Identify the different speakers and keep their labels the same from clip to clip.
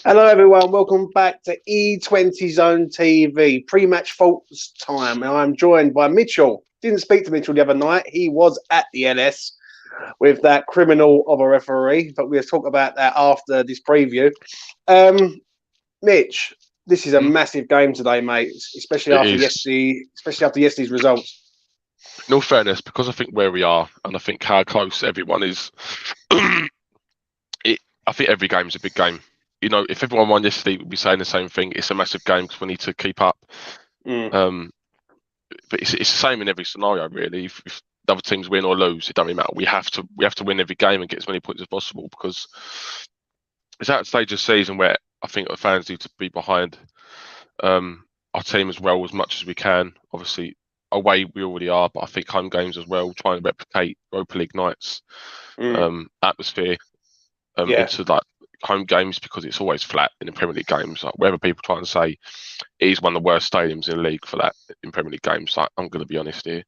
Speaker 1: Hello, everyone. Welcome back to E20 Zone TV pre-match faults time. And I'm joined by Mitchell. Didn't speak to Mitchell the other night. He was at the LS with that criminal of a referee, but we'll talk about that after this preview. Mitch, this is a massive game today, mate. Especially
Speaker 2: It
Speaker 1: after
Speaker 2: is.
Speaker 1: yesterday's results.
Speaker 2: In all fairness, because I think where we are, and I think how close everyone is, I think every game is a big game. If everyone won yesterday, we'd be saying the same thing. It's a massive game because we need to keep up.
Speaker 1: Mm.
Speaker 2: But it's the same in every scenario, really. If the other teams win or lose, it doesn't really matter. We have to win every game and get as many points as possible because it's that stage of season where I think the fans need to be behind our team as well as much as we can. Obviously, away we already are, but I think home games as well, trying to replicate Europa League nights atmosphere into like home games because it's always flat in the Premier League games. Like wherever people try and say it is one of the worst stadiums in the league for that in Premier League games, like, I'm going to be honest here.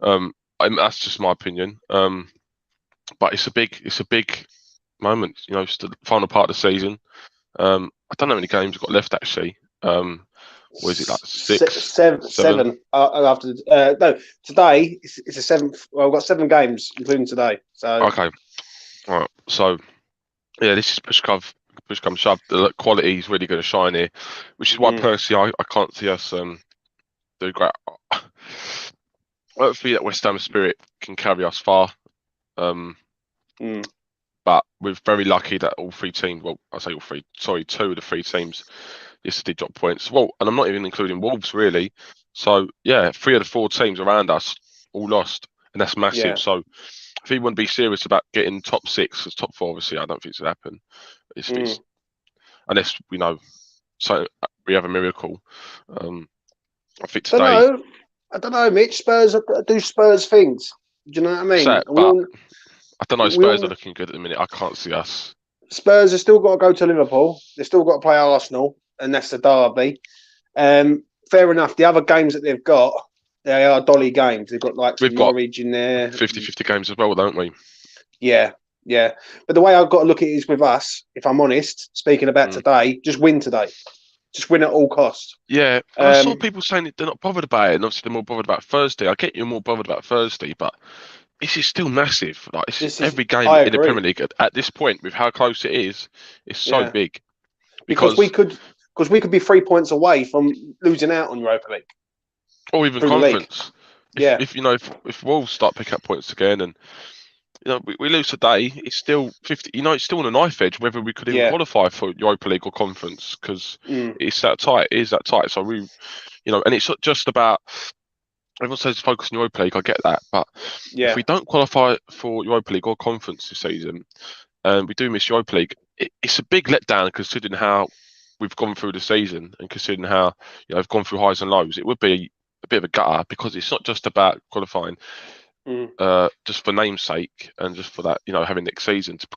Speaker 2: And that's just my opinion. But it's a big moment. It's the final part of the season. I don't know how many games we've got left actually. What is it, like six,
Speaker 1: seven after no, today it's a seventh. Well, we've got 7 games including today. So
Speaker 2: okay, all right. So yeah, this is push come shove. The quality is really going to shine here, which is why personally I can't see us do great. Hopefully that West Ham spirit can carry us far. But we're very lucky that all 3 teams, well, I say all 3, sorry, 2 of the 3 teams yesterday dropped points. Well, and I'm not even including Wolves really. So yeah, 3 of the 4 teams around us all lost, and that's massive.
Speaker 1: Yeah.
Speaker 2: So if we want to be serious about getting top 6 as top 4, obviously I don't think it's going to happen. It's unless so we have a miracle. I think today.
Speaker 1: I don't know, Mitch. Spurs do Spurs things. Do you know what I mean?
Speaker 2: Sad, but I don't know. Spurs are looking good at the minute. I can't see us.
Speaker 1: Spurs have still got to go to Liverpool. They've still got to play Arsenal, and that's the derby. Fair enough. The other games that they've got, they are dolly games. They've got like some Norwich in there.
Speaker 2: 50-50 games as well, don't we?
Speaker 1: Yeah. But the way I've got to look at it is with us, if I'm honest, speaking about today, just win today. Just win at all costs.
Speaker 2: Yeah, I saw people saying that they're not bothered about it, and obviously they're more bothered about Thursday. I get you're more bothered about Thursday, but this is still massive. Like every game in the Premier League at this point, with how close it is so big.
Speaker 1: Because we could be 3 points away from losing out on Europa League,
Speaker 2: or even conference. If Wolves start picking up points again, and we lose today, it's still 50. It's still on a knife edge whether we could even qualify for Europa League or conference because it's that tight. It is that tight. So we, and it's not just about. Everyone says focus on Europa League. I get that, but if we don't qualify for Europa League or conference this season, and we do miss Europa League, it's a big letdown considering how we've gone through the season and considering how we've gone through highs and lows. It would be a bit of a gutter because it's not just about qualifying. Just for namesake and just for that, having next season to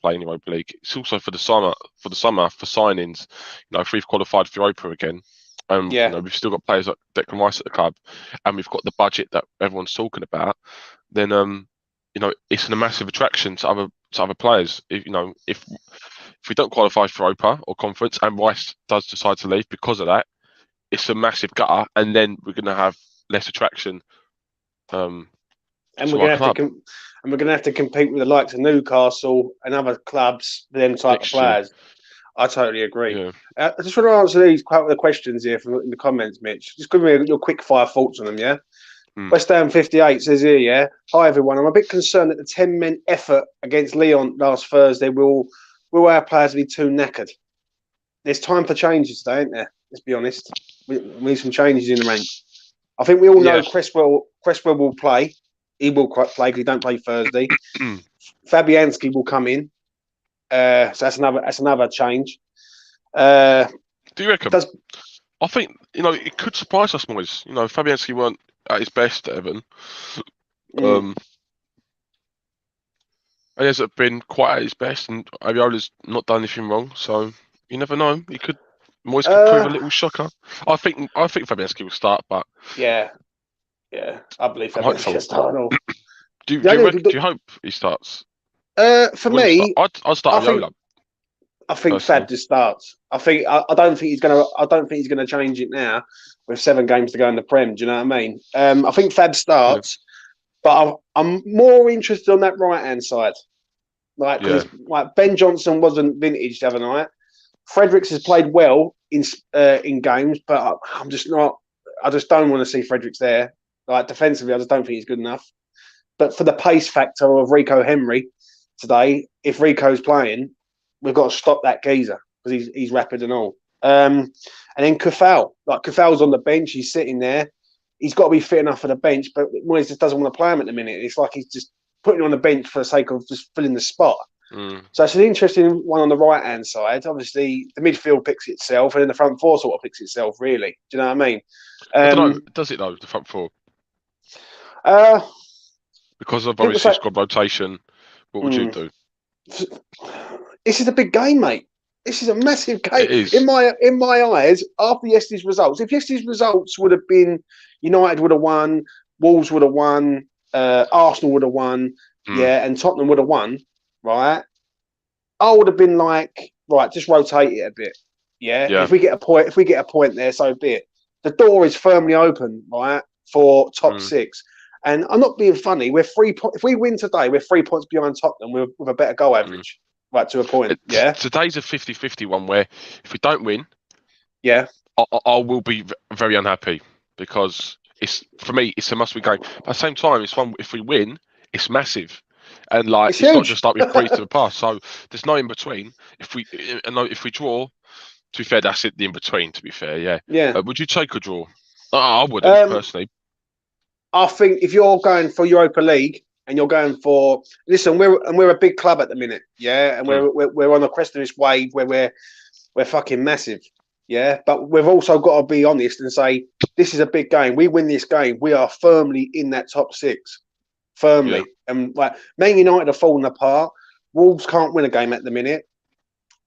Speaker 2: play in the Europa League. It's also for the summer for signings. If we've qualified for Europa again, we've still got players like Declan Rice at the club, and we've got the budget that everyone's talking about. Then it's a massive attraction to other players. If we don't qualify for Europa or conference, and Rice does decide to leave because of that, it's a massive gutter, and then we're going to have less attraction.
Speaker 1: And we're going to have to compete with the likes of Newcastle and other clubs for them type of players. I totally agree.
Speaker 2: Yeah.
Speaker 1: I just want to answer these couple of questions here from in the comments, Mitch. Just give me your quick fire thoughts on them, yeah? West Ham 58 says here, yeah. Hi everyone. I'm a bit concerned that the 10-men effort against Lyon last Thursday will our players be too knackered. There's time for changes today, ain't there? Let's be honest. We need some changes in the ranks. I think we all know Cresswell will play. He will play because he don't play Thursday. Fabianski will come in, so that's another change.
Speaker 2: Do you reckon? I think it could surprise us, boys. Fabianski weren't at his best, Evan. He hasn't been quite at his best, and Ariola's not done anything wrong. So you never know. Moyes could prove a little shocker. I think Fabianski will start, but
Speaker 1: yeah, I believe Fabianski will start.
Speaker 2: Do you hope he starts?
Speaker 1: For me,
Speaker 2: I'd start Ariola.
Speaker 1: I think Fab just starts. I don't think he's gonna change it now with 7 games to go in the Prem. Do you know what I mean? I think Fab starts, but I'm more interested on that right hand side. Like, because Ben Johnson wasn't vintage the other night. Fredericks has played well in games, but I'm just not. I just don't want to see Fredericks there. Like, defensively, I just don't think he's good enough. But for the pace factor of Rico Henry today, if Rico's playing, we've got to stop that geezer because he's rapid and all. And then Kufal, like Kufal's on the bench, he's sitting there. He's got to be fit enough for the bench, but Moyes just doesn't want to play him at the minute. It's like he's just putting him on the bench for the sake of just filling the spot. So it's an interesting one on the right hand side. Obviously, the midfield picks itself, and then the front four sort of picks itself. Really, do you know what I mean?
Speaker 2: I don't know. Does it though? The front four? Because of obviously squad rotation, what would you do?
Speaker 1: This is a big game, mate. This is a massive game. It is. In my eyes, after yesterday's results, if yesterday's results would have been United would have won, Wolves would have won, Arsenal would have won, and Tottenham would have won, right? I would have been like, right, just rotate it a bit. Yeah. If we get a point there, so be it. The door is firmly open, right, for top 6. And I'm not being funny. We're 3 points. If we win today, we're 3 points behind Tottenham with a better goal average, right, to a point. Yeah.
Speaker 2: Today's a 50-50 one where if we don't win,
Speaker 1: I
Speaker 2: will be very unhappy because for me it's a must-win game. But at the same time, it's one. If we win, it's massive, and like it's not just like we've breezed to the past. So there's no in between. If we draw, to be fair, that's it. The in between. To be fair, yeah. Would you take a draw? I wouldn't personally.
Speaker 1: I think if you're going for Europa League and you're going for we're a big club at the minute, and we're on the crest of this wave where we're fucking massive, But we've also got to be honest and say this is a big game. We win this game, we are firmly in that top 6, firmly. And like Man United are falling apart. Wolves can't win a game at the minute.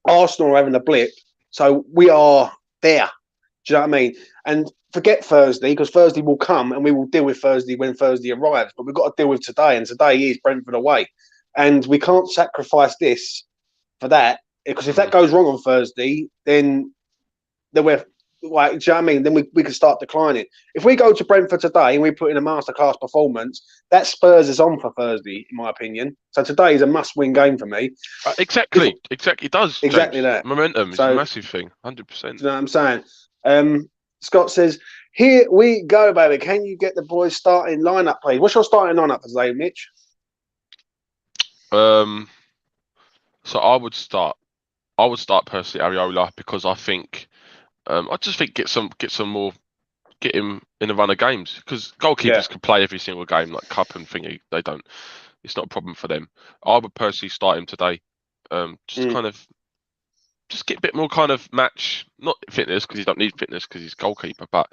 Speaker 1: Arsenal are having a blip, so we are there. Do you know what I mean? And forget Thursday, because Thursday will come and we will deal with Thursday when Thursday arrives. But we've got to deal with today, and today is Brentford away. And we can't sacrifice this for that, because if that goes wrong on Thursday, then we're like, do you know what I mean? Then we can start declining. If we go to Brentford today and we put in a masterclass performance, that spurs us on for Thursday, in my opinion. So today is a must-win game for me.
Speaker 2: Exactly. It does.
Speaker 1: Exactly
Speaker 2: James.
Speaker 1: that.
Speaker 2: Momentum is a massive thing, 100%.
Speaker 1: Do you know what I'm saying? Scott says, here we go, baby. Can you get the boys starting lineup, please? What's your starting lineup today, Mitch?
Speaker 2: So I would start personally Areola, because I think I just think get him in a run of games, because goalkeepers can play every single game, like cup and thingy. They don't. It's not a problem for them. I would personally start him today. Just get a bit more kind of match, not fitness, because you don't need fitness because he's goalkeeper, but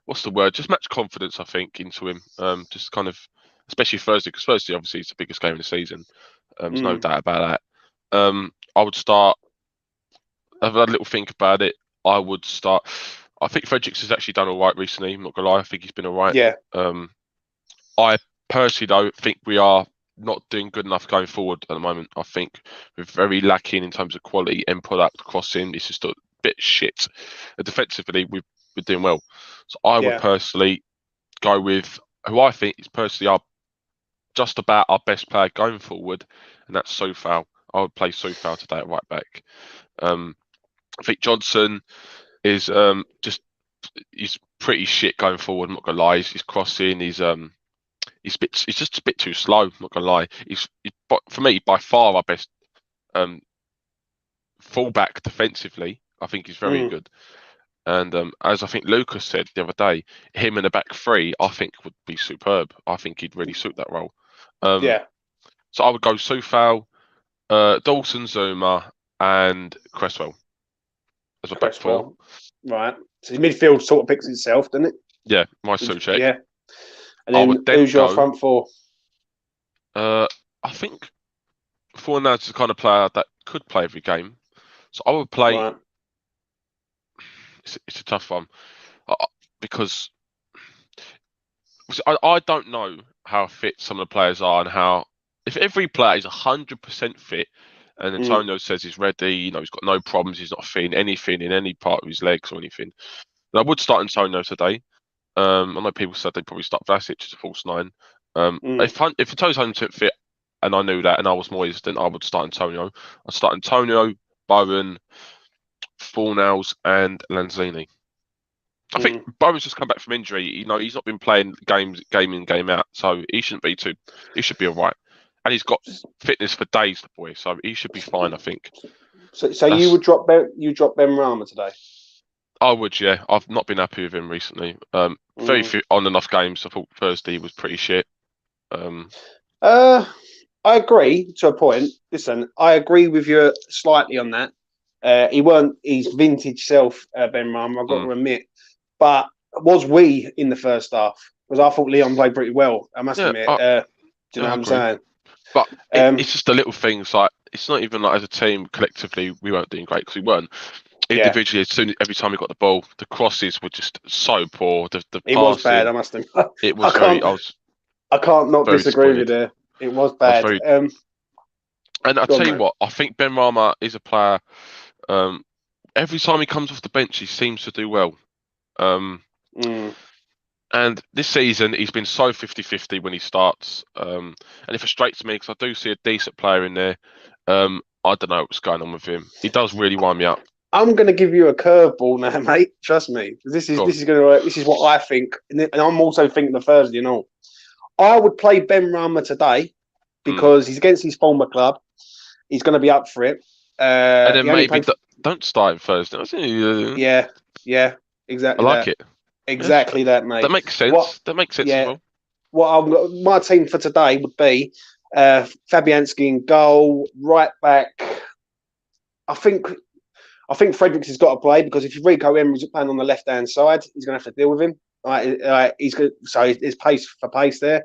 Speaker 2: what's the word? Just match confidence, I think, into him. Just kind of, especially Thursday, because Thursday obviously is the biggest game of the season. There's no doubt about that. I would start. I've had a little think about it. I would start. I think Fredericks has actually done all right recently. I'm not gonna lie. I think he's been all right.
Speaker 1: Yeah.
Speaker 2: I personally though think we are not doing good enough going forward at the moment. I think we're very lacking in terms of quality, end product, crossing. It's just a bit shit. Defensively, we're doing well. So I would personally go with who I think is personally just about our best player going forward, and that's Sofal. I would play Sofal today at right back. I think Johnson is he's pretty shit going forward. I'm not gonna lie. He's crossing. He's just a bit too slow. I'm not gonna lie. He's for me by far our best fullback defensively. I think he's very good. And as I think Lucas said the other day, him in the back three, I think would be superb. I think he'd really suit that role. So I would go Sofal, Dawson, Zuma, and Cresswell as a back four.
Speaker 1: Right. So his midfield sort of picks itself, doesn't it?
Speaker 2: Yeah, my Souček.
Speaker 1: Yeah. And then who's your front four?
Speaker 2: I think Fornals is the kind of player that could play every game. So I would play. Right. It's a tough one because I don't know how fit some of the players are, and how if every player is 100% fit And Antonio says he's ready. You know, he's got no problems. He's not feeling anything in any part of his legs or anything. And I would start Antonio today. I know people said they'd probably start Vlasic as a false nine. If Antonio's 100% fit, and I knew that, and I was Moyes, then I would start Antonio. I'd start Antonio, Bowen, Fornals, and Lanzini. I think Bowen's just come back from injury. You know, he's not been playing games, game in, game out, so he shouldn't be too. He should be all right, and he's got fitness for days, the boy. So he should be fine, I think.
Speaker 1: So you would drop Ben Rama today?
Speaker 2: I would, yeah. I've not been happy with him recently. Very few on and off games. I thought Thursday was pretty shit.
Speaker 1: I agree to a point. Listen, I agree with you slightly on that. He weren't his vintage self, Ben Rama, I've got to admit. But was we in the first half? Because I thought Leon played pretty well, I must admit. Do you know what I'm saying?
Speaker 2: But it's just the little things. Like, it's not even like as a team, collectively, we weren't doing great because we weren't. Individually, every time we got the ball, the crosses were just so poor. The
Speaker 1: it was bad, I must admit.
Speaker 2: It was
Speaker 1: I can't not disagree with you. It was bad.
Speaker 2: And I'll tell you what, I think Ben Rama is a player. Every time he comes off the bench, he seems to do well. And this season, he's been so 50-50 when he starts. And it frustrates me because I do see a decent player in there. I don't know what's going on with him. He does really wind me up.
Speaker 1: I'm going to give you a curveball now, mate. Trust me. This is what I think, and I'm also thinking the Thursday and all. I would play Ben Rama today because he's against his former club. He's going to be up for it.
Speaker 2: And then maybe don't start him Thursday.
Speaker 1: Yeah, exactly.
Speaker 2: I like it.
Speaker 1: Exactly that, mate.
Speaker 2: That makes sense. That makes sense as
Speaker 1: well. My team for today would be Fabianski in goal, right back. I think Fredericks has got to play because if Rico Emery's playing on the left-hand side, he's going to have to deal with him. He's good. So there's pace there.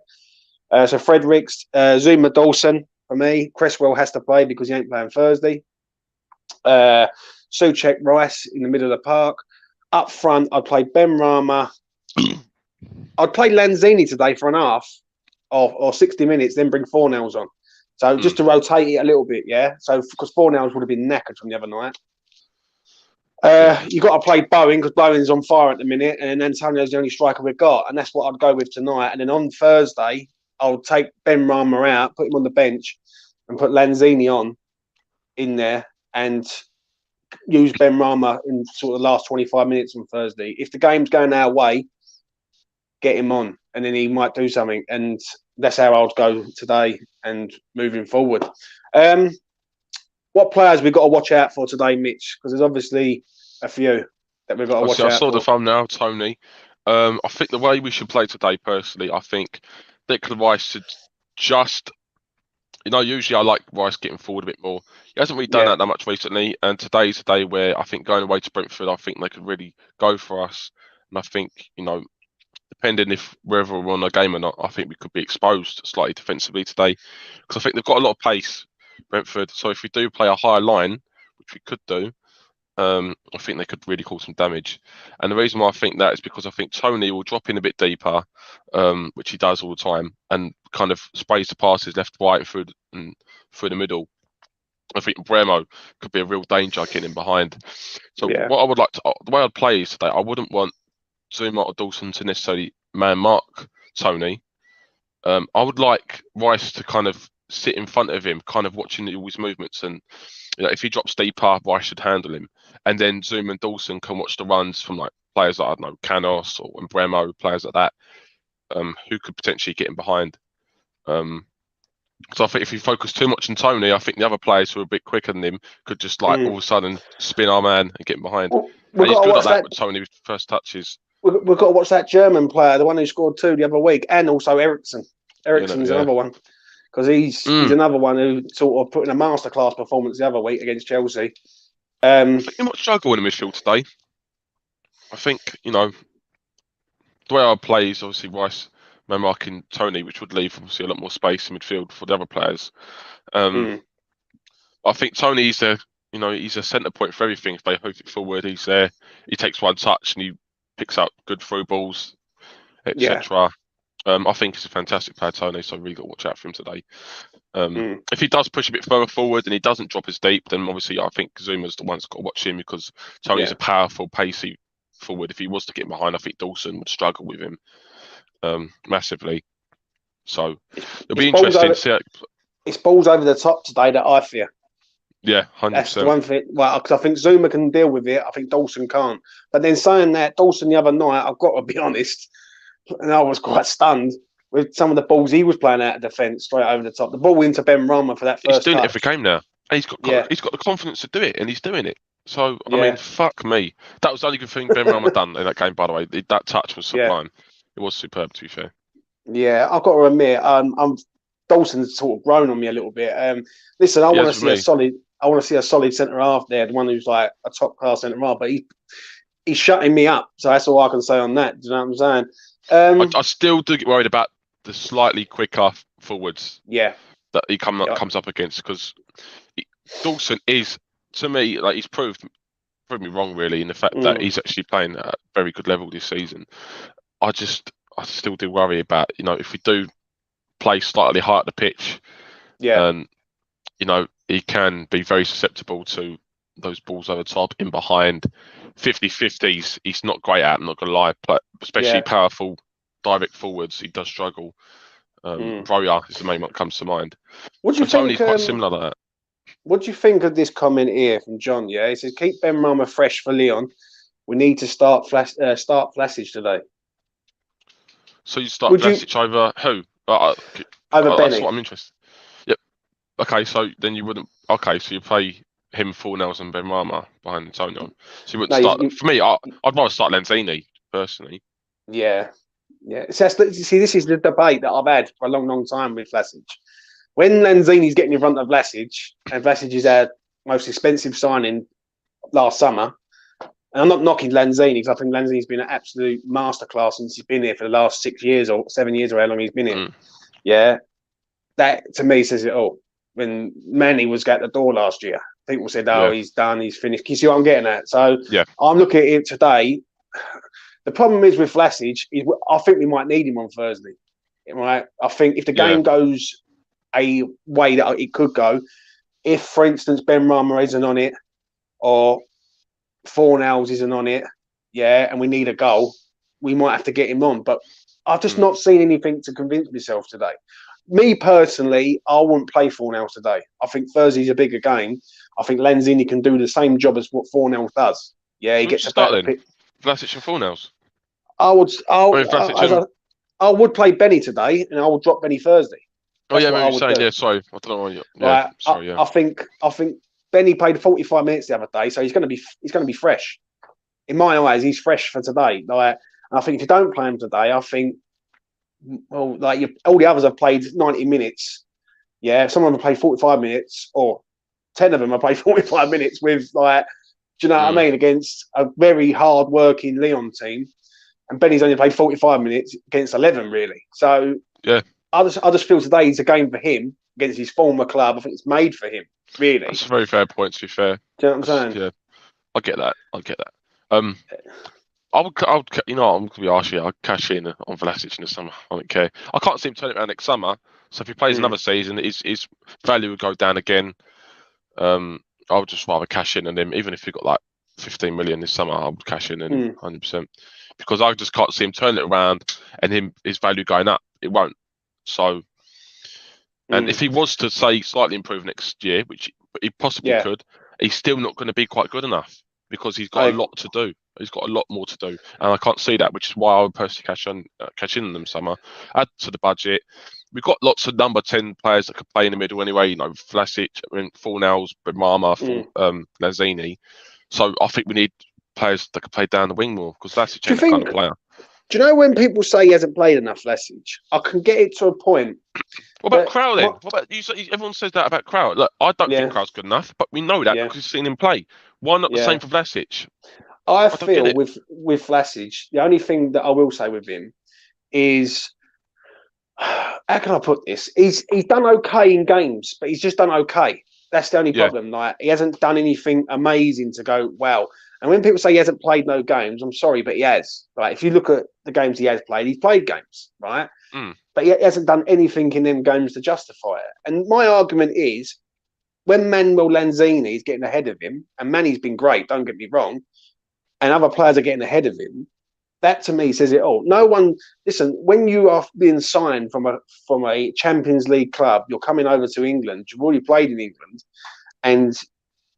Speaker 1: So Fredericks, Zuma, Dawson for me. Cresswell has to play because he ain't playing Thursday. Souček, Rice in the middle of the park. Up front, I'd play Ben Rama. I'd play Lanzini today for an half or 60 minutes, then bring Fornals on. So just to rotate it a little bit, yeah. So because Fornals would have been knackered from the other night. You got to play Bowen because Bowen's on fire at the minute, and Antonio's the only striker we've got, and that's what I'd go with tonight. And then on Thursday, I'll take Ben Rama out, put him on the bench, and put Lanzini on in there, and use Ben Rama in sort of the last 25 minutes on Thursday. If the game's going our way, get him on, and then he might do something. And that's how I'd go today and moving forward. What players we've got to watch out for today, Mitch? Because there's obviously a few that we've got to watch out for.
Speaker 2: I saw the thumbnail, Toney. I think the way we should play today, personally, I think Declan Rice should just... You know, usually I like Rice getting forward a bit more. He hasn't really done that much recently. And today's a day where I think going away to Brentford, I think they could really go for us. And I think, you know, depending if whether we're on a game or not, I think we could be exposed slightly defensively today. Because I think they've got a lot of pace, Brentford. So if we do play a higher line, which we could do, I think they could really cause some damage. And the reason why I think that is because I think Toney will drop in a bit deeper, which he does all the time, and kind of sprays the passes left, right, through the middle. I think Bremo could be a real danger getting in behind. So what I would like to, the way I'd play is today, I wouldn't want Zuma or Dawson to necessarily man mark Toney. I would like Rice to kind of sit in front of him, kind of watching all his movements, and you know, if he drops deeper, Rice should handle him. And then Zuma and Dawson can watch the runs from like players like, I don't know, Canos or Bremo, players like that, who could potentially get in behind. So I think if you focus too much on Toney, I think the other players who are a bit quicker than him could just like all of a sudden spin our man and get in behind.
Speaker 1: Well,
Speaker 2: he's good at that with Toney with first touches.
Speaker 1: We've got to watch that German player, the one who scored 2 the other week, and also Ericsson. Ericsson's another one. Because he's another one who sort of put in a masterclass performance the other week against Chelsea.
Speaker 2: I think he might struggle in the midfield today. I think, you know, the way I play is obviously Rice man marking Toney, which would leave obviously a lot more space in midfield for the other players. I think Toney's he's a centre point for everything. If they hook it forward, he's there. He takes one touch and he picks up good through balls, etc. I think he's a fantastic player, Toney, so I really got to watch out for him today. If he does push a bit further forward and he doesn't drop as deep, then obviously I think Zuma's the one that's got to watch him, because Toney's a powerful, pacey forward. If he was to get behind, I think Dawson would struggle with him massively. So it'll be interesting to see.
Speaker 1: It's balls over the top today that I fear.
Speaker 2: Yeah, 100%.
Speaker 1: That's the one thing. Well, because I think Zuma can deal with it. I think Dawson can't. But then saying that, Dawson the other night, I've got to be honest, and I was quite stunned with some of the balls he was playing out of defence straight over the top. The ball into Ben Rama for that first
Speaker 2: He's doing
Speaker 1: touch.
Speaker 2: it every game now. And he's got the confidence to do it, and he's doing it. So, I mean, fuck me. That was the only good thing Ben Rama done in that game, by the way. That touch was sublime. It was superb, to be fair.
Speaker 1: Yeah, I've got to admit, Dawson's sort of grown on me a little bit. Listen, I want to see a solid. I want to see a solid centre half there, the one who's like a top class centre half. But he's shutting me up, so that's all I can say on that. Do you know what I'm saying?
Speaker 2: I still do get worried about the slightly quicker forwards.
Speaker 1: Yeah,
Speaker 2: that he comes up against, because Dawson is, to me, like, he's proved me wrong really in the fact that he's actually playing at a very good level this season. I still do worry about, if we do play slightly high at the pitch, and he can be very susceptible to those balls over the top, in behind, 50-50s. He's not great at, I'm not gonna lie, but especially powerful direct forwards, he does struggle. Broya is the main one that comes to mind.
Speaker 1: What do you think?
Speaker 2: Tony's quite similar to that.
Speaker 1: What do you think of this comment here from John? Yeah, he says, "Keep Ben Rama fresh for Leon. We need to start Vlasic today."
Speaker 2: So you start Vlasic over who?
Speaker 1: Over Benny.
Speaker 2: That's what I'm interested. Yep. Okay, so then you wouldn't. Okay, so you play him, Fornells and Ben Rama behind Antonio. So you wouldn't start. For me, I'd rather start Lanzini personally.
Speaker 1: Yeah. So see, this is the debate that I've had for a long, long time with Vlasic. When Lanzini's getting in front of Vlasic, and Vlasic is our most expensive signing last summer, and I'm not knocking Lanzini, because I think Lanzini's been an absolute masterclass since he's been here for the last 6 years or 7 years, or how long he's been here. Yeah, that to me says it all. When Manny was at the door last year, people said, he's done, he's finished. Can you see what I'm getting at? So I'm looking at it today. The problem is with Vlasic, I think we might need him on Thursday. Right? I think if the game goes a way that it could go, if, for instance, Ben Rama isn't on it, or Fornells isn't on it, and we need a goal, we might have to get him on. But I've just not seen anything to convince myself today. Me personally, I wouldn't play Fornells today. I think Thursday's a bigger game. I think Lanzini can do the same job as what Fornells does. Yeah, he gets a better pick.
Speaker 2: Vlasic and Fornells.
Speaker 1: I would play Benny today, and I will drop Benny Thursday.
Speaker 2: That's what you're saying. Yeah, sorry, I don't know.
Speaker 1: I think Benny played 45 minutes the other day, so he's going to be fresh. In my eyes, he's fresh for today. Like, and I think if you don't play him today, I think, all the others have played 90 minutes. Yeah, some of them have played 45 minutes, or 10 of them have played 45 minutes with, like, do you know what I mean, against a very hard-working Leon team. And Benny's only played 45 minutes against 11, really. So I just feel today is a game for him against his former club. I think it's made for him, really.
Speaker 2: That's a very fair point, to be fair.
Speaker 1: Do you know what I'm saying?
Speaker 2: Yeah, I get that. I'm going to be harsh here. I'd cash in on Vlasic in the summer. I don't care. I can't see him turn it around next summer. So if he plays another season, his value would go down again. I would just rather cash in on him, even if he got like 15 million this summer. I would cash in on him 100%, because I just can't see him turn it around and his value going up. It won't. So, and if he was to say slightly improve next year, which he possibly could, he's still not going to be quite good enough, because he's got a lot to do. He's got a lot more to do, and I can't see that, which is why I would personally cash in on them summer. Add to the budget. We've got lots of number 10 players that could play in the middle anyway. Vlasic, Fornells, Benrahma, Lanzini. So I think we need players that can play down the wing more, because Vlasic is the kind of player.
Speaker 1: Do you know when people say he hasn't played enough, Vlasic? I can get it to a point.
Speaker 2: What about Crowell then? What about you? Everyone says that about Crowell. Look, I don't think Crowell's good enough, but we know that because we've seen him play. Why not the same for Vlasic?
Speaker 1: I feel with Vlasic, the only thing that I will say with him is, how can I put this? He's done okay in games, but he's just done okay. That's the only problem. Like, he hasn't done anything amazing to go, wow. And when people say he hasn't played no games, I'm sorry, but he has. Right? If you look at the games he has played, he's played games, right? but he hasn't done anything in them games to justify it. And my argument is, when Manuel Lanzini is getting ahead of him, and Manny's been great, don't get me wrong, and other players are getting ahead of him, that to me says it all. No one, listen, when you are being signed from a Champions League club, you're coming over to England, you've already played in England, and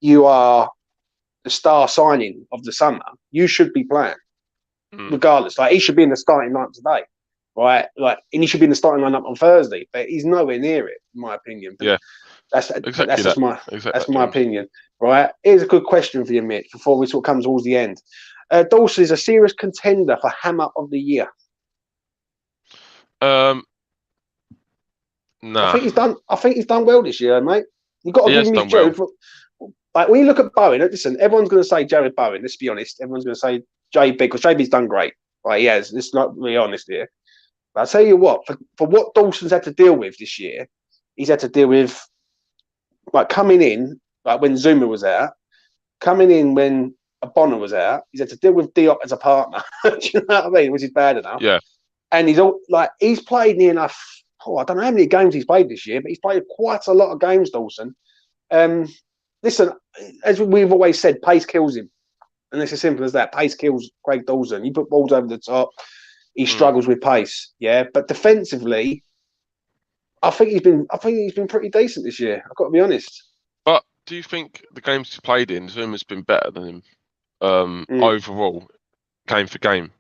Speaker 1: you are the star signing of the summer, you should be playing, regardless. Like, he should be in the starting lineup today, right? Like, and he should be in the starting lineup on Thursday, but he's nowhere near it, in my opinion. But
Speaker 2: yeah,
Speaker 1: that's just my opinion, right? Here's a good question for you, Mitch, before we sort of come towards the end. Dawson is a serious contender for Hammer of the Year.
Speaker 2: No.
Speaker 1: I think he's done well this year, mate. You've got to give him his due. Like, when you look at Bowen, listen, everyone's going to say Jared Bowen. Let's be honest. Everyone's going to say JB, because JB's done great. Right, he has. Let's not be honest here. But I'll tell you what, for what Dawson's had to deal with this year, he's had to deal with, like, coming in, like when Zuma was out, coming in when Bonner was out, he's had to deal with Diop as a partner. Do you know what I mean? Which is bad enough.
Speaker 2: Yeah.
Speaker 1: And he's played near enough. I don't know how many games he's played this year, but he's played quite a lot of games, Dawson. Listen, as we've always said, pace kills him. And it's as simple as that. Pace kills Craig Dawson. You put balls over the top, he struggles with pace. Yeah. But defensively, I think he's been pretty decent this year. I've got to be honest.
Speaker 2: But do you think the games he's played in, Zuma's been better than him overall, game for game?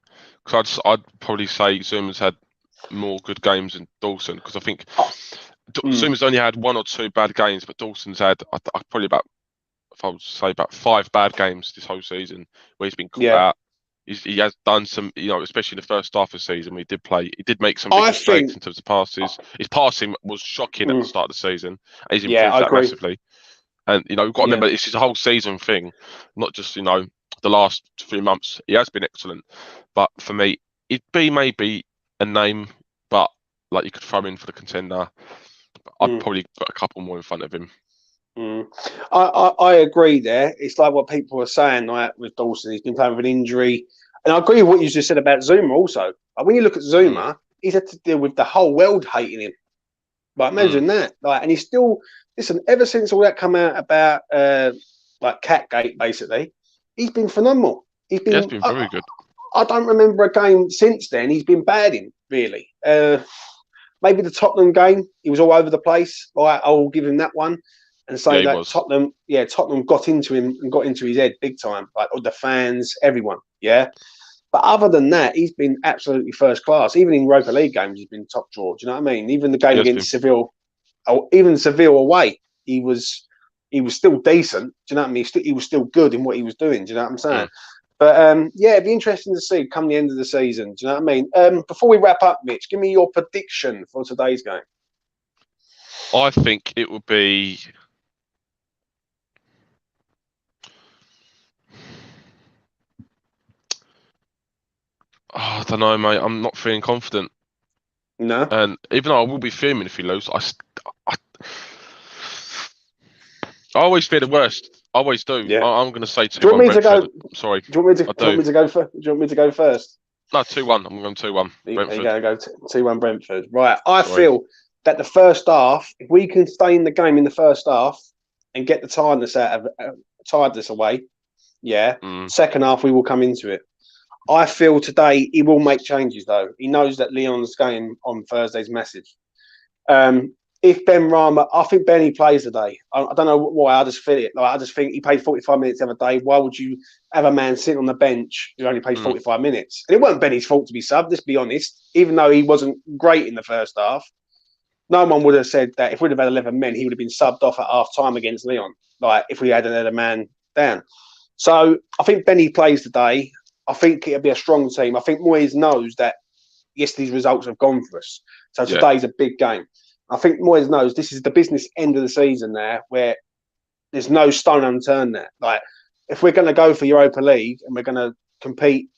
Speaker 2: Because I'd probably say Zuma's had more good games than Dawson, because I think Zuma's only had one or two bad games, but Dawson's had probably about 5 bad games this whole season where he's been caught out. He has done some, especially in the first half of the season. He did make some big mistakes in terms of passes. His passing was shocking at the start of the season. He's improved that massively. And we've got to remember, this is a whole season thing, not just the last few months. He has been excellent, but for me, it'd be maybe a name, but like you could throw in for the contender. I'd probably put a couple more in front of him.
Speaker 1: I agree there. It's like what people are saying, like with Dawson, he's been playing with an injury. And I agree with what you just said about Zuma also. Like, when you look at Zuma, he's had to deal with the whole world hating him. Like, imagine that. Like, and he's still, listen, ever since all that come out about like Catgate, basically, he's been phenomenal. He's been
Speaker 2: very good.
Speaker 1: I don't remember a game since then he's been bad in, really. Maybe the Tottenham game, he was all over the place. Like, I'll give him that one. And say that Tottenham got into him and got into his head big time, like all the fans, everyone. Yeah. But other than that, he's been absolutely first class. Even in Europa League games, he's been top draw. Do you know what I mean? Even the game against Seville, even Seville away, he was still decent. Do you know what I mean? He was still good in what he was doing. Do you know what I'm saying? But it'd be interesting to see come the end of the season. Do you know what I mean? Before we wrap up, Mitch, give me your prediction for today's game.
Speaker 2: I think it will be. I don't know, mate. I'm not feeling confident.
Speaker 1: No.
Speaker 2: And even though I will be fuming if he loses, I always fear the worst. I always do. Yeah. I'm going to say 2-1 Brentford. Sorry.
Speaker 1: Do you want me to go first?
Speaker 2: No, 2-1. I'm going 2-1 Brentford.
Speaker 1: You're going to go 2-1 Brentford. Right. I feel that the first half, if we can stay in the game in the first half and get the tiredness away, second half we will come into it. I feel today he will make changes, though. He knows that Leon's game on Thursday is massive. If Ben Rama, I think Benny plays today. I don't know why. I just feel it. Like, I just think he played 45 minutes the other day. Why would you have a man sitting on the bench who only played 45 minutes? And it wasn't Benny's fault to be subbed, let's be honest. Even though he wasn't great in the first half, no one would have said that if we'd have had 11 men, he would have been subbed off at half time against Leon. Like, if we had another man down. So I think Benny plays today. I think it'll be a strong team. I think Moyes knows that, yes, these results have gone for us. So today's a big game. I think Moyes knows this is the business end of the season there, where there's no stone unturned there. Like, if we're going to go for Europa League and we're going to compete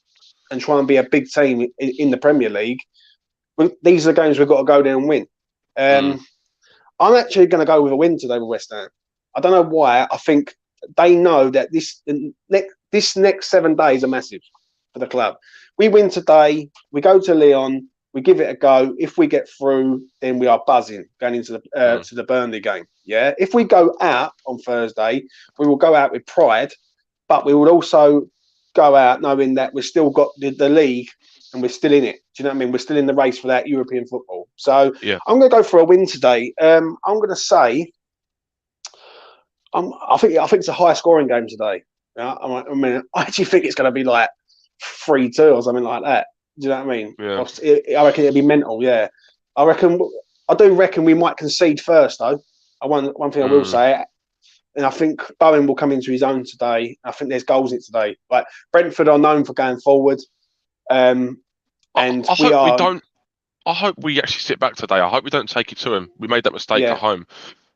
Speaker 1: and try and be a big team in the Premier League, these are the games we've got to go there and win. I'm actually going to go with a win today with West Ham. I don't know why. I think they know that this next 7 days are massive for the club. We win today. We go to Lyon. We give it a go. If we get through, then we are buzzing going into the to the Burnley game. Yeah. If we go out on Thursday, we will go out with pride, but we will also go out knowing that we've still got the league and we're still in it. Do you know what I mean? We're still in the race for that European football. So I'm going to go for a win today. I'm going to say, I think it's a high scoring game today. I mean, I actually think it's going to be like 3-2 or something like that. Do you know what I mean?
Speaker 2: Yeah.
Speaker 1: I reckon it'll be mental. Yeah, I do reckon we might concede first though. One thing I will say, and I think Bowen will come into his own today. I think there's goals in it today. Like Brentford are known for going forward, and
Speaker 2: I hope we actually sit back today. I hope we don't take it to them. We made that mistake at home,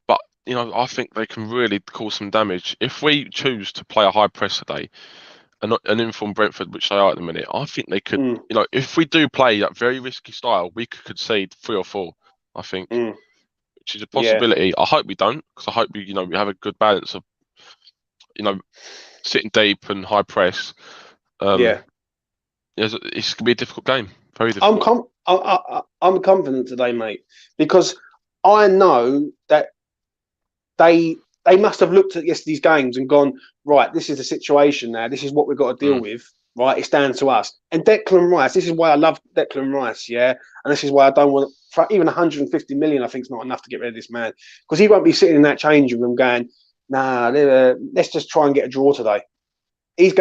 Speaker 2: but I think they can really cause some damage if we choose to play a high press today. And inform Brentford, which they are at the minute, I think they could. If we do play that very risky style, we could concede 3 or 4. I think, which is a possibility. Yeah. I hope we don't, because I hope we have a good balance of, sitting deep and high press. It's gonna be a difficult game. Very difficult.
Speaker 1: I'm confident today, mate, because I know that they must have looked at yesterday's games and gone, right, this is the situation now. This is what we've got to deal with. Right, it's down to us. And Declan Rice, this is why I love Declan Rice, yeah? And this is why I don't want, for even 150 million, I think is not enough to get rid of this man. Because he won't be sitting in that changing room going, nah, let's just try and get a draw today. He's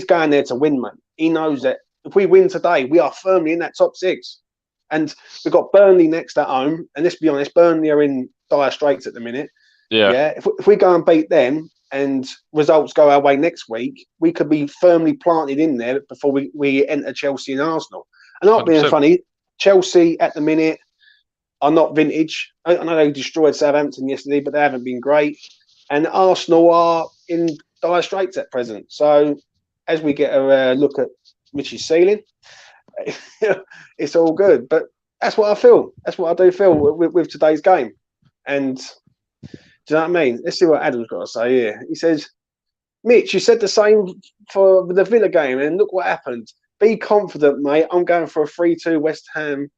Speaker 1: going there to win, man. He knows that if we win today, we are firmly in that top 6. And we've got Burnley next at home. And let's be honest, Burnley are in dire straits at the minute. Yeah. If we go and beat them and results go our way next week, we could be firmly planted in there before we enter Chelsea and Arsenal. And not 100%. Being funny, Chelsea at the minute are not vintage. I know they destroyed Southampton yesterday, but they haven't been great. And Arsenal are in dire straits at present. So as we get a look at Mitch's ceiling, it's all good. But that's what I feel. That's what I do feel with today's game. And do you know what I mean? Let's see what Adam's got to say here. He says, Mitch, you said the same for the Villa game, and look what happened. Be confident, mate. I'm going for a 3-2 West Ham.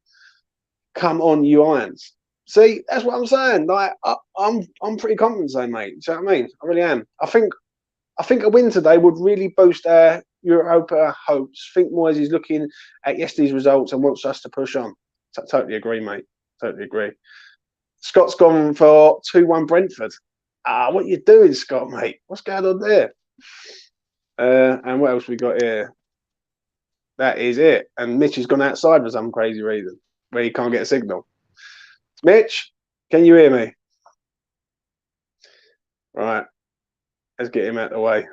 Speaker 1: Come on, you Irons. See, that's what I'm saying. Like, I'm pretty confident today, mate. Do you know what I mean? I really am. I think a win today would really boost our Europa hopes. I think Moyes is looking at yesterday's results and wants us to push on. Totally agree, mate. Totally agree. Scott's gone for 2-1 Brentford. What are you doing, Scott, mate? What's going on there? And what else we got here? That is it. And Mitch has gone outside for some crazy reason where he can't get a signal. Mitch, can you hear me? Right. Let's get him out of the way.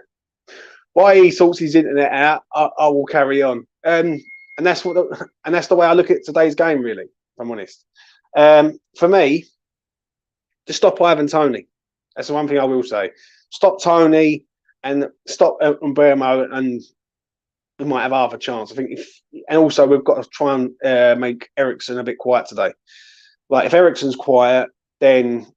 Speaker 1: While he sorts his internet out, I will carry on. And that's the way I look at today's game, really, if I'm honest. For me, to stop Ivan Toney. That's the one thing I will say. Stop Toney and stop Umbermo, and we might have half a chance. I think and also we've got to try and make Eriksen a bit quiet today. Like if Eriksen's quiet, then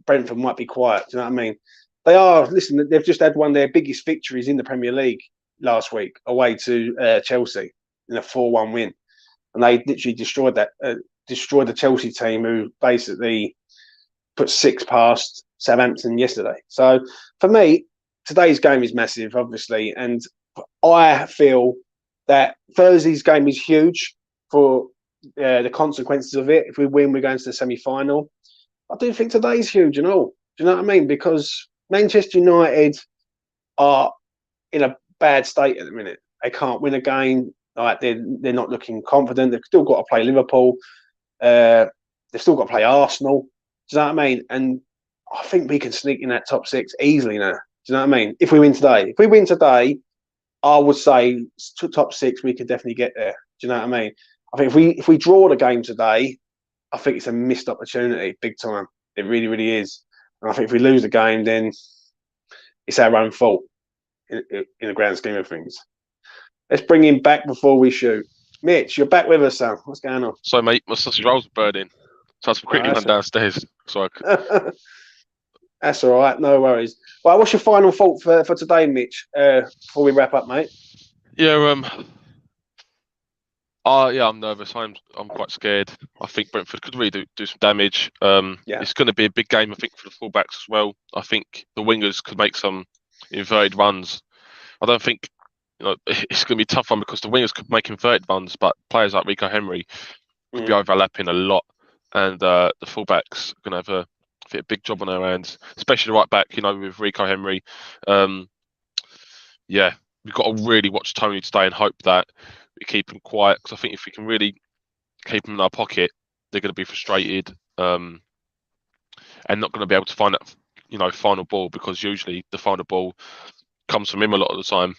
Speaker 1: Brentford might be quiet. Do you know what I mean? They are. Listen, they've just had one of their biggest victories in the Premier League last week, away to Chelsea in a 4-1 win, and they literally destroyed the Chelsea team, who basically put 6 past Southampton yesterday. So for me, today's game is massive, obviously, and I feel that Thursday's game is huge for the consequences of it. If we win, we're going to the semi-final. I do think today's huge and all. Do you know what I mean? Because Manchester United are in a bad state at the minute. They can't win a game. Like they're not looking confident. They've still got to play Liverpool. They've still got to play Arsenal. Do you know what I mean? And I think we can sneak in that top 6 easily now. Do you know what I mean? If we win today, I would say top 6 we could definitely get there. Do you know what I mean? I think if we draw the game today, I think it's a missed opportunity, big time. It really, really is. And I think if we lose the game, then it's our own fault in the grand scheme of things. Let's bring him back before we shoot. Mitch, you're back with us, son. What's going on?
Speaker 2: So, mate, my sausage rolls are burning. So I have to quickly run downstairs.
Speaker 1: That's all right. No worries. Well, what's your final thought for today, Mitch, before we wrap up, mate?
Speaker 2: Yeah, Oh yeah, I'm nervous. I'm quite scared. I think Brentford could really do some damage. It's going to be a big game, I think, for the fullbacks as well. I think the wingers could make some inverted runs. I don't think it's going to be a tough one because the wingers could make inverted runs, but players like Rico Henry could be overlapping a lot, and the fullbacks are going to have a big job on their hands, especially the right back. With Rico Henry. Yeah, we've got to really watch Toney today and hope that we keep him quiet, because I think if we can really keep him in our pocket, they're going to be frustrated and not going to be able to find that final ball, because usually the final ball comes from him a lot of the time.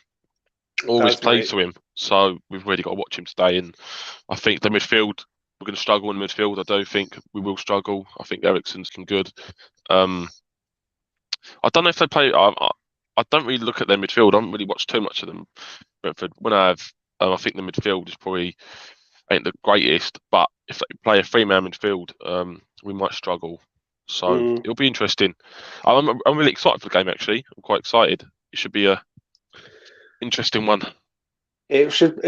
Speaker 2: Always plays to him. So we've really got to watch him today. And I think the midfield, we're going to struggle in the midfield. I do think we will struggle. I think Eriksen's good. I don't know if they play. I don't really look at their midfield. I don't really watch too much of them. Brentford. When I have, I think the midfield is probably ain't the greatest. But if they play a 3-man midfield, we might struggle. So it'll be interesting. I'm really excited for the game. Actually, I'm quite excited. It should be a interesting one.
Speaker 1: It should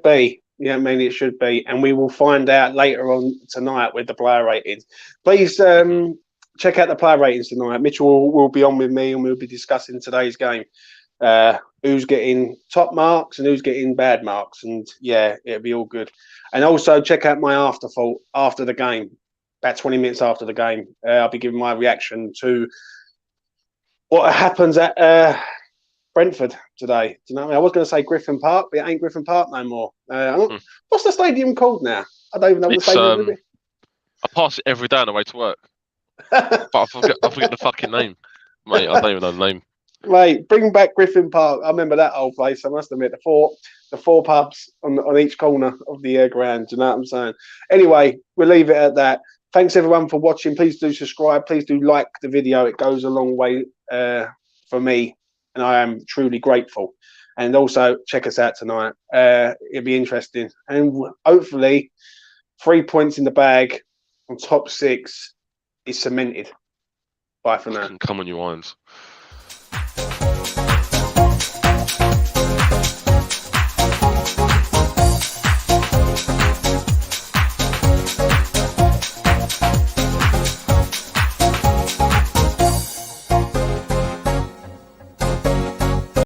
Speaker 1: be. Yeah, I mean, it should be, and we will find out later on tonight with the player ratings. Please check out the player ratings tonight. Mitchell will be on with me, and we'll be discussing today's game. Who's getting top marks and who's getting bad marks, and yeah, it'll be all good. And also check out my afterthought after the game, about 20 minutes after the game. I'll be giving my reaction to what happens at Brentford today. Do you know what I mean? I was going to say Griffin Park, but it ain't Griffin Park no more. What's the stadium called now? I don't even know what the stadium is.
Speaker 2: I pass it every day on the way to work, but I forget the fucking name, mate. I don't even know the name.
Speaker 1: Mate, bring back Griffin Park. I remember that old place. I must admit, the four pubs on each corner of the ground. Do you know what I'm saying? Anyway, we'll leave it at that. Thanks everyone for watching. Please do subscribe. Please do like the video. It goes a long way for me, and I am truly grateful. And also check us out tonight. It'll be interesting, and hopefully 3 points in the bag on top 6 is cemented. Bye for now.
Speaker 2: Come on, you irons.